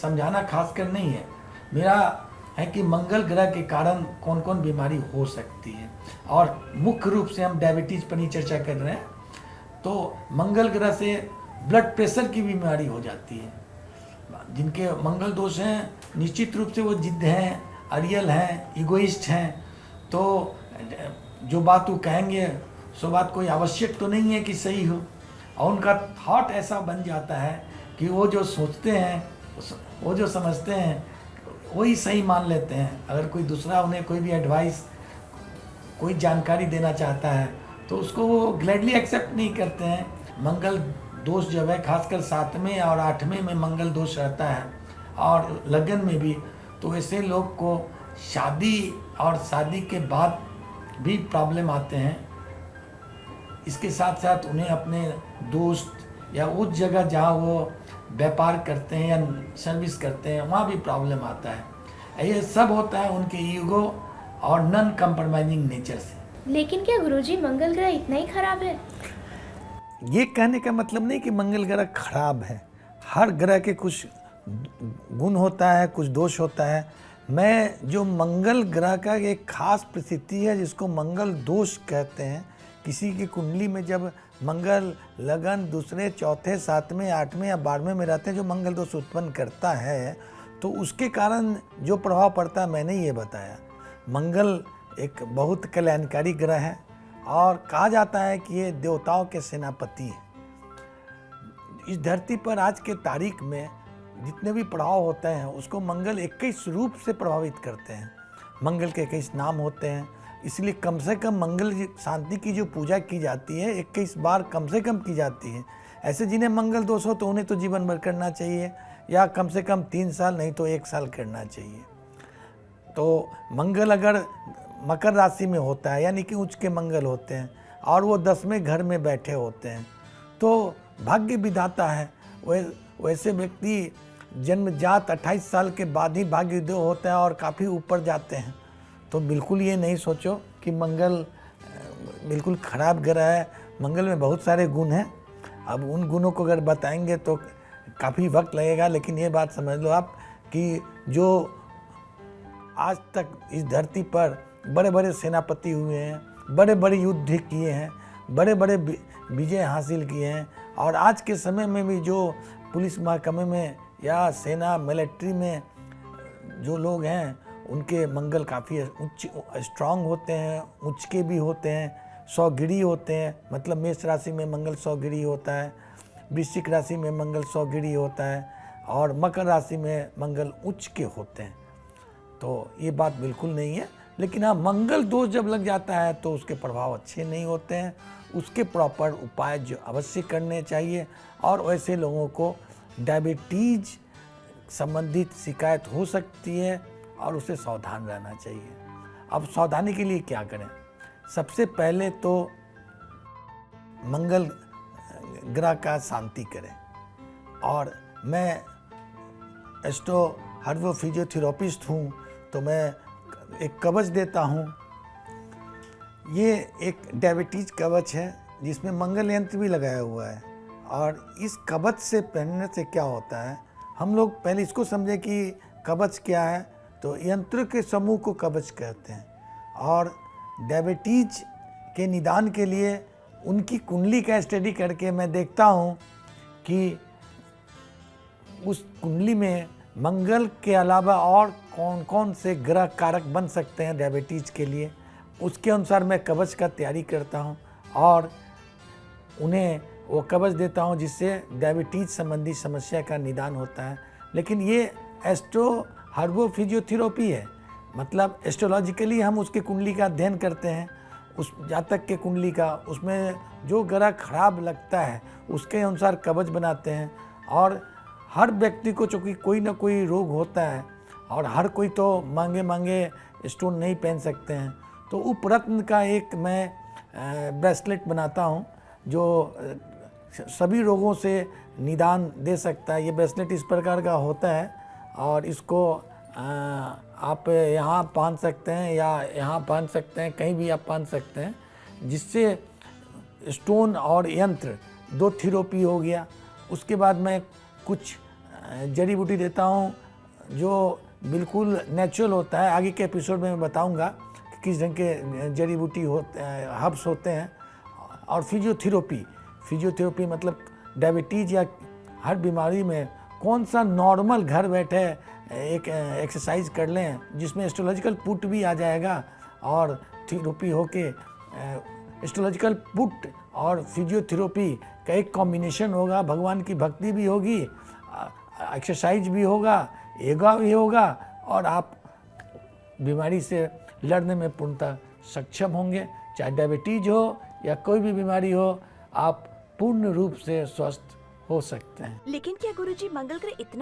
समझाना खासकर नहीं है, मेरा है कि मंगल ग्रह के कारण कौन कौन बीमारी हो सकती है। और मुख्य रूप से हम डायबिटीज पर ही चर्चा कर रहे हैं। तो मंगल ग्रह से ब्लड प्रेशर की बीमारी हो जाती है। जिनके मंगल दोष हैं निश्चित रूप से वो जिद्द हैं, अड़ियल हैं, इगोइस्ट हैं। तो जो बात वो कहेंगे सो बात कोई आवश्यक तो नहीं है कि सही हो, और उनका थॉट ऐसा बन जाता है कि वो जो सोचते हैं, वो जो समझते हैं वही सही मान लेते हैं। अगर कोई दूसरा उन्हें कोई भी एडवाइस, कोई जानकारी देना चाहता है तो उसको वो ग्लैडली एक्सेप्ट नहीं करते हैं। मंगल दोष जब है, खासकर 7वें और 8वें में मंगल दोष रहता है और लगन में भी, तो ऐसे लोग को शादी और शादी के बाद भी प्रॉब्लम आते हैं। इसके साथ साथ उन्हें अपने दोस्त या उस जगह जहाँ वो व्यापार करते हैं या सर्विस करते हैं वहाँ भी प्रॉब्लम आता है। ये सब होता है उनके ईगो और नॉन कंप्रोमाइजिंग नेचर से। लेकिन क्या गुरुजी मंगल ग्रह इतना ही खराब है? ये कहने का मतलब नहीं कि मंगल ग्रह खराब है। हर ग्रह के कुछ गुण होता है, कुछ दोष होता है। मैं जो मंगल ग्रह का एक खास परिस्थिति है जिसको मंगल दोष कहते हैं, किसी की कुंडली में जब मंगल लगन दूसरे, चौथे, 7वें, 8वें या 12वें में रहते हैं, जो मंगल दोष उत्पन्न करता है, तो उसके कारण जो प्रभाव पड़ता है मैंने ये बताया। मंगल एक बहुत कल्याणकारी ग्रह है और कहा जाता है कि ये देवताओं के सेनापति हैं। इस धरती पर आज के तारीख में जितने भी प्रभाव होते हैं उसको मंगल 21 रूप से प्रभावित करते हैं। मंगल के 21 नाम होते हैं, इसलिए कम से कम मंगल शांति की जो पूजा की जाती है 21 बार कम से कम की जाती है। ऐसे जिन्हें मंगल दोष हो तो उन्हें तो जीवन भर करना चाहिए, या कम से कम 3 साल, नहीं तो 1 साल करना चाहिए। तो मंगल अगर मकर राशि में होता है, यानी कि उच्च के मंगल होते हैं और वो 10वें घर में बैठे होते हैं, तो भाग्य विधाता है। वैसे व्यक्ति जन्मजात 28 साल के बाद ही भाग्योदय होता है और काफ़ी ऊपर जाते हैं। तो बिल्कुल ये नहीं सोचो कि मंगल बिल्कुल खराब ग्रह है। मंगल में बहुत सारे गुण हैं। अब उन गुणों को अगर बताएंगे तो काफ़ी वक्त लगेगा, लेकिन ये बात समझ लो आप कि जो आज तक इस धरती पर बड़े बड़े सेनापति हुए हैं, बड़े बड़े युद्ध किए हैं, बड़े बड़े विजय हासिल किए हैं, और आज के समय में भी जो पुलिस महकमे में या सेना मिलिट्री में जो लोग हैं उनके मंगल काफ़ी उच्च स्ट्रांग होते हैं, उच्च के भी होते हैं, 100 गिरी होते हैं। मतलब मेष राशि में मंगल 100 गिरी होता है, वृश्चिक राशि में मंगल 100 गिरी होता है, और मकर राशि में मंगल उच्च के होते हैं। तो ये बात बिल्कुल नहीं है। लेकिन हाँ, मंगल दोष जब लग जाता है तो उसके प्रभाव अच्छे नहीं होते हैं। उसके प्रॉपर उपाय जो अवश्य करने चाहिए, और वैसे लोगों को डायबिटीज संबंधित शिकायत हो सकती है और उसे सावधान रहना चाहिए। अब सावधानी के लिए क्या करें? सबसे पहले तो मंगल ग्रह का शांति करें, और मैं एस्ट्रो हर्बो फिजियोथेरेपिस्ट हूँ, तो मैं एक कवच देता हूँ। ये एक डायबिटीज कवच है जिसमें मंगल यंत्र भी लगाया हुआ है। और इस कवच से पहनने से क्या होता है, हम लोग पहले इसको समझें कि कवच क्या है। तो यंत्र के समूह को कवच कहते हैं, और डायबिटीज के निदान के लिए उनकी कुंडली का स्टडी करके मैं देखता हूँ कि उस कुंडली में मंगल के अलावा और कौन कौन से ग्रह कारक बन सकते हैं डायबिटीज के लिए। उसके अनुसार मैं कवच का तैयारी करता हूँ और उन्हें वो कवच देता हूँ जिससे डायबिटीज संबंधी समस्या का निदान होता है। लेकिन ये एस्ट्रो हर्बो फिजियोथेरेपी है, मतलब एस्ट्रोलॉजिकली हम उसकी कुंडली का अध्ययन करते हैं, उस जातक के कुंडली का, उसमें जो ग्रह खराब लगता है उसके अनुसार कवच बनाते हैं। और हर व्यक्ति को चूँकि कोई ना कोई रोग होता है, और हर कोई तो महंगे महंगे स्टोन नहीं पहन सकते हैं, तो उपरत्न का एक मैं ब्रेसलेट बनाता हूँ जो सभी रोगों से निदान दे सकता है। ये ब्रेसलेट इस प्रकार का होता है, और इसको आप यहाँ पहन सकते हैं या यहाँ पहन सकते हैं, कहीं भी आप पहन सकते हैं, जिससे स्टोन और यंत्र 2 थेरेपी हो गया। उसके बाद मैं कुछ जड़ी बूटी देता हूँ जो बिल्कुल नेचुरल होता है। आगे के एपिसोड में मैं बताऊँगा कि किस ढंग के जड़ी बूटी होते हर्ब्स होते हैं। और फिजियोथेरेपी मतलब डायबिटीज़ या हर बीमारी में कौन सा नॉर्मल घर बैठे एक एक्सरसाइज कर लें जिसमें एस्ट्रोलॉजिकल पुट भी आ जाएगा और थेरेपी होके एस्ट्रोलॉजिकल पुट और फिजियोथेरेपी का एक कॉम्बिनेशन होगा। भगवान की भक्ति भी होगी, एक्सरसाइज भी होगा, योगा भी होगा और आप बीमारी से लड़ने में पूर्णतः सक्षम होंगे। चाहे डायबिटीज हो या कोई भी बीमारी हो, आप पूर्ण रूप से स्वस्थ हो सकते हैं। लेकिन क्या गुरुजी मंगल ग्रह इतना